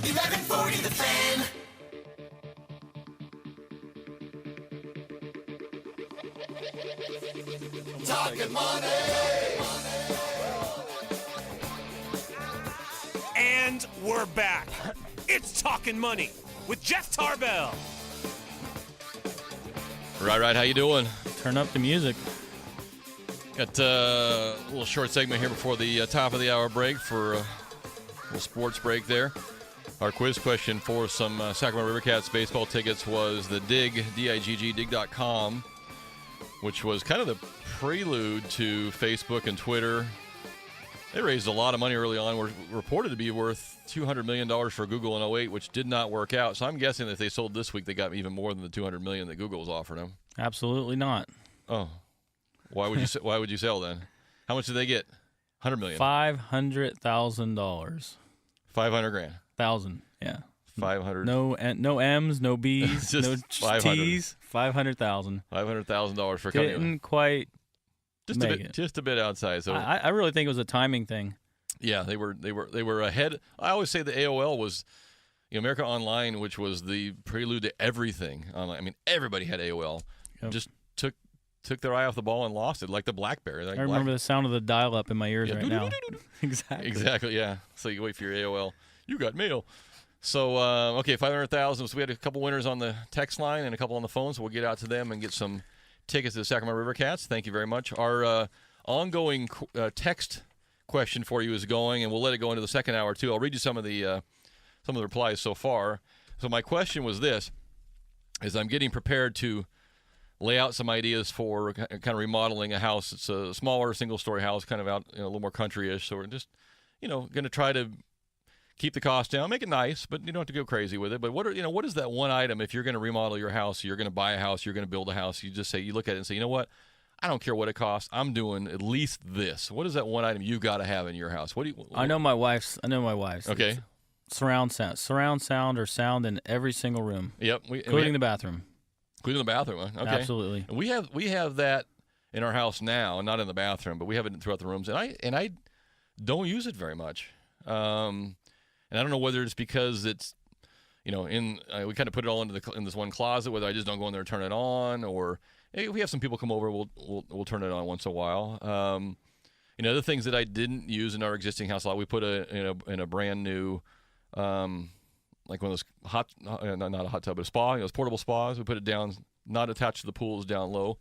1140 The Fan. Talkin Money. And we're back. It's Talkin Money with Jeff Tarbell. Right. How you doing? Turn up the music. Got a little short segment here before the top of the hour break for a little sports break there. Our quiz question for some Sacramento Rivercats baseball tickets was the Dig, D-I-G-G, dig.com, which was kind of the prelude to Facebook and Twitter. They raised a lot of money early on. Were reported to be worth $200 million for Google in 2008, which did not work out. So I'm guessing that if they sold this week, they got even more than the $200 million that Google was offering them. Absolutely not. Oh, why would you sell then? How much did they get? $100 million. $500,000. $500,000. Thousand. Yeah. 500. No M's, no B's, Just no 500. T's. $500,000. $500,000 for a company. Didn't quite Just make a bit, it. just a bit outside. So I really think it was a timing thing. yeah, they were ahead. I always say the AOL was, America Online, which was the prelude to everything online. I mean, everybody had AOL. Yep. Just took their eye off the ball and lost it, like the BlackBerry. I remember the sound of the dial-up in my ears right now. Exactly, yeah. So you wait for your AOL. You got mail. So, okay, 500,000. So we had a couple winners on the text line and a couple on the phone, so we'll get out to them and get some tickets to the Sacramento Rivercats. Thank you very much. Our ongoing text question for you is going, and we'll let it go into the second hour, too. I'll read you some of the replies so far. So my question was this, is I'm getting prepared to lay out some ideas for kind of remodeling a house. It's a smaller single-story house, kind of out a little more country-ish. So we're just, going to try to keep the cost down, make it nice, but you don't have to go crazy with it. But what is that one item if you're going to remodel your house, you're going to buy a house, you're going to build a house, you look at it and say, you know what? I don't care what it costs. I'm doing at least this. What is that one item you got to have in your house? I know my wife's. Okay. Surround sound or sound in every single room. Yep. Including the bathroom. Including the bathroom, huh? Okay. Absolutely. And we have that in our house now, not in the bathroom, but we have it throughout the rooms, and I don't use it very much. And I don't know whether it's because it's, we kind of put it all in this one closet, whether I just don't go in there and turn it on, or hey, we have some people come over, we'll turn it on once in a while. The things that I didn't use in our existing house a lot, we put in a brand new, like one of those not a hot tub, but a spa, those portable spas. We put it down, not attached to the pools, down low.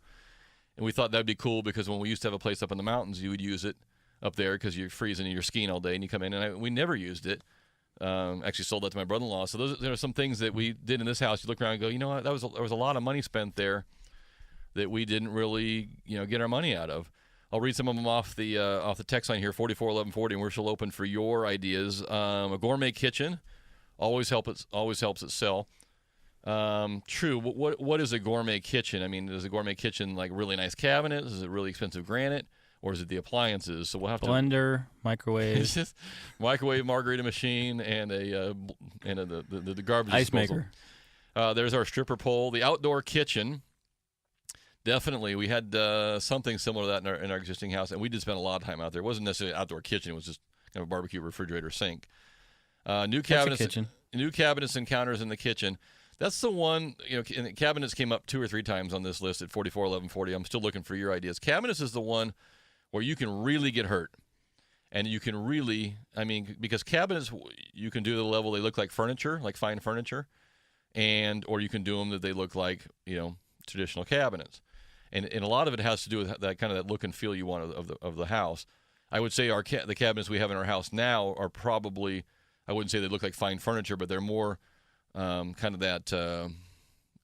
And we thought that'd be cool because when we used to have a place up in the mountains, you would use it up there because you're freezing and you're skiing all day, and you come in, and we never used it. Actually sold that to my brother-in-law. So there are some things that we did in this house. You look around and go, you know what, there was a lot of money spent there that we didn't really, get our money out of. I'll read some of them off the text line here, 441140, and we're still open for your ideas. A gourmet kitchen always helps it sell. True. What is a gourmet kitchen? I mean, is a gourmet kitchen like really nice cabinets? Is it really expensive granite? Or is it the appliances? So we'll have blender, microwave. It's just microwave, margarita machine, and the garbage ice disposal. maker. There's our stripper pole. The outdoor kitchen. Definitely, we had something similar to that in our existing house, and we did spend a lot of time out there. It wasn't necessarily an outdoor kitchen; it was just kind of a barbecue, refrigerator, sink. New cabinets and counters in the kitchen. That's the one. And cabinets came up 2 or 3 times on this list at 441140. I'm still looking for your ideas. Cabinets is the one where you can really get hurt, and you can really, because cabinets you can do to the level they look like furniture, like fine furniture, or you can do them that they look like traditional cabinets. And a lot of it has to do with that kind of that look and feel you want of the house. I would say the cabinets we have in our house now are probably, I wouldn't say they look like fine furniture, but they're more kind of that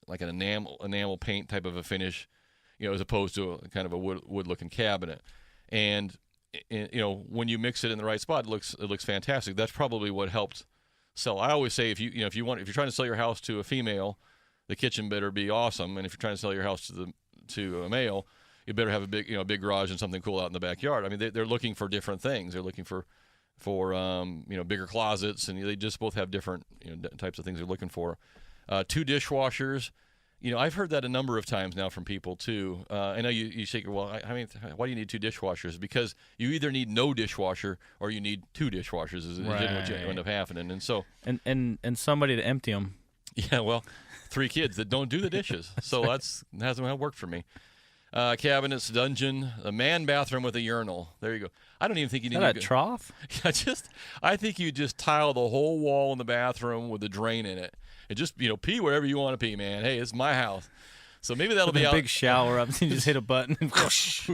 like an enamel paint type of a finish, as opposed to a kind of a wood looking cabinet. And when you mix it in the right spot, it looks fantastic. That's probably what helped sell. I always say if you're trying to sell your house to a female, the kitchen better be awesome, and if you're trying to sell your house to a male, you better have a big garage and something cool out in the backyard. I mean, they're looking for different things. They're looking for bigger closets, and they just both have different types of things they're looking for. 2 dishwashers I've heard that a number of times now from people too. I know you say, well, I mean, why do you need 2 dishwashers? Because you either need no dishwasher or you need 2 dishwashers is what you end up happening. And so and somebody to empty them. Yeah, well, 3 kids that don't do the dishes. So that hasn't worked for me. Cabinets, dungeon, a man bathroom with a urinal. There you go. I don't even think you need a trough. I think you just tile the whole wall in the bathroom with a drain in it. And just pee wherever you want to pee, man. Hey, it's my house. So maybe that'll with be a out. big shower up, and you just hit a button and whoosh,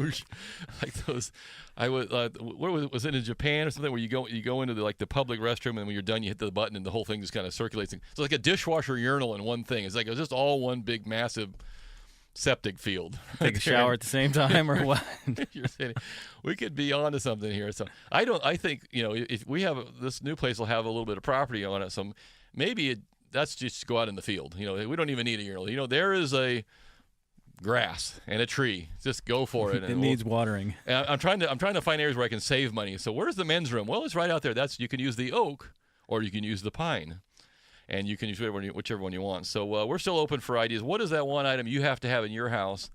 like those. I would. What was it in Japan or something where you go into the public restroom, and when you're done, you hit the button, and the whole thing just kind of circulates. It's like a dishwasher urinal in one thing. It's just all one big massive septic field. Take a shower at the same time, or what? You're saying we could be onto something here. So I think if we have this new place will have a little bit of property on it, so maybe that's just go out in the field. We don't even need a urinal. There is a grass and a tree. Just go for it. It needs watering. And I'm trying to find areas where I can save money. So where's the men's room? Well, it's right out there. You can use the oak or you can use the pine. And you can use whichever one you want. So we're still open for ideas. What is that one item you have to have in your house?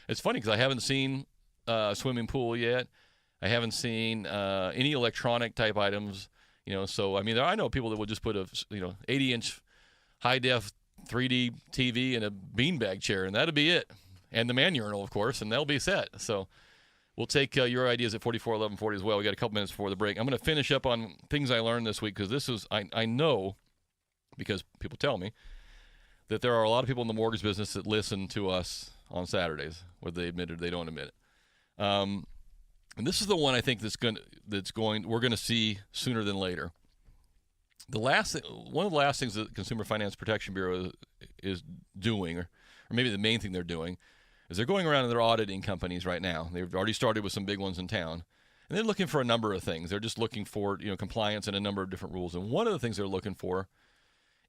It's funny because I haven't seen a swimming pool yet. I haven't seen any electronic type items. So I mean, I know people that would just put a 80-inch high def 3D TV and a beanbag chair, and that'll be it. And the man urinal, of course, and they'll be set. So we'll take your ideas at 441140 as well. We got a couple minutes before the break. I'm going to finish up on things I learned this week because this is I know. Because people tell me that there are a lot of people in the mortgage business that listen to us on Saturdays, whether they admit it or they don't admit it. And this is the one I think we're going to see sooner than later. One of the last things that the Consumer Finance Protection Bureau is doing, or maybe the main thing they're doing, is they're going around and they're auditing companies right now. They've already started with some big ones in town. And they're looking for a number of things. They're just looking for compliance and a number of different rules. And one of the things they're looking for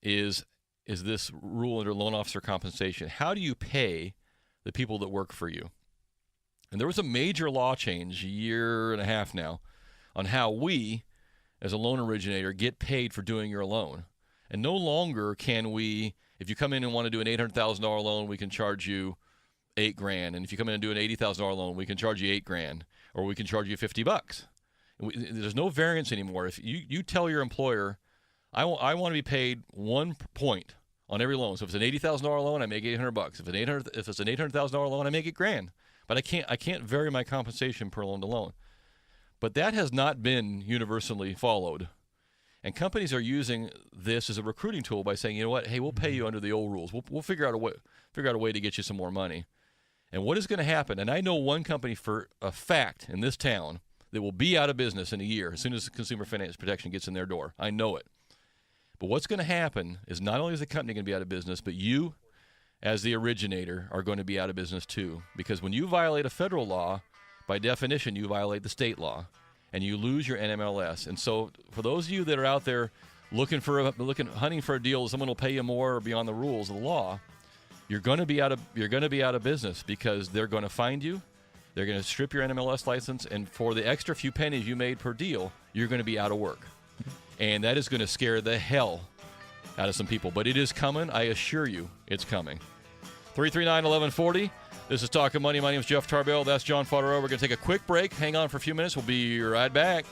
is this rule under loan officer compensation. How do you pay the people that work for you? And there was a major law change a year and a half now on how we, as a loan originator, get paid for doing your loan. And no longer can we, if you come in and want to do an $800,000 loan, we can charge you $8,000. And if you come in and do an $80,000 loan, we can charge you $8,000, or we can charge you $50. There's no variance anymore. If you tell your employer, I want to be paid 1 point on every loan. So if it's an $80,000 loan, I make $800. If it's an $800,000 loan, I make $1,000. But I can't vary my compensation per loan to loan. But that has not been universally followed, and companies are using this as a recruiting tool by saying, you know what, hey, we'll pay you under the old rules. We'll figure out a way to get you some more money. And what is going to happen? And I know one company for a fact in this town that will be out of business in a year as soon as Consumer Finance Protection gets in their door. I know it. But what's going to happen is not only is the company going to be out of business, but you, as the originator, are going to be out of business too. Because when you violate a federal law, by definition, you violate the state law, and you lose your NMLS. And so, for those of you that are out there hunting for a deal, someone will pay you more or beyond the rules of the law, you're going to be out of business because they're going to find you, they're going to strip your NMLS license, and for the extra few pennies you made per deal, you're going to be out of work. And that is going to scare the hell out of some people. But it is coming. I assure you it's coming. 339-1140. This is Talkin Money. My name is Jeff Tarbell. That's John Fodero. We're going to take a quick break. Hang on for a few minutes. We'll be right back.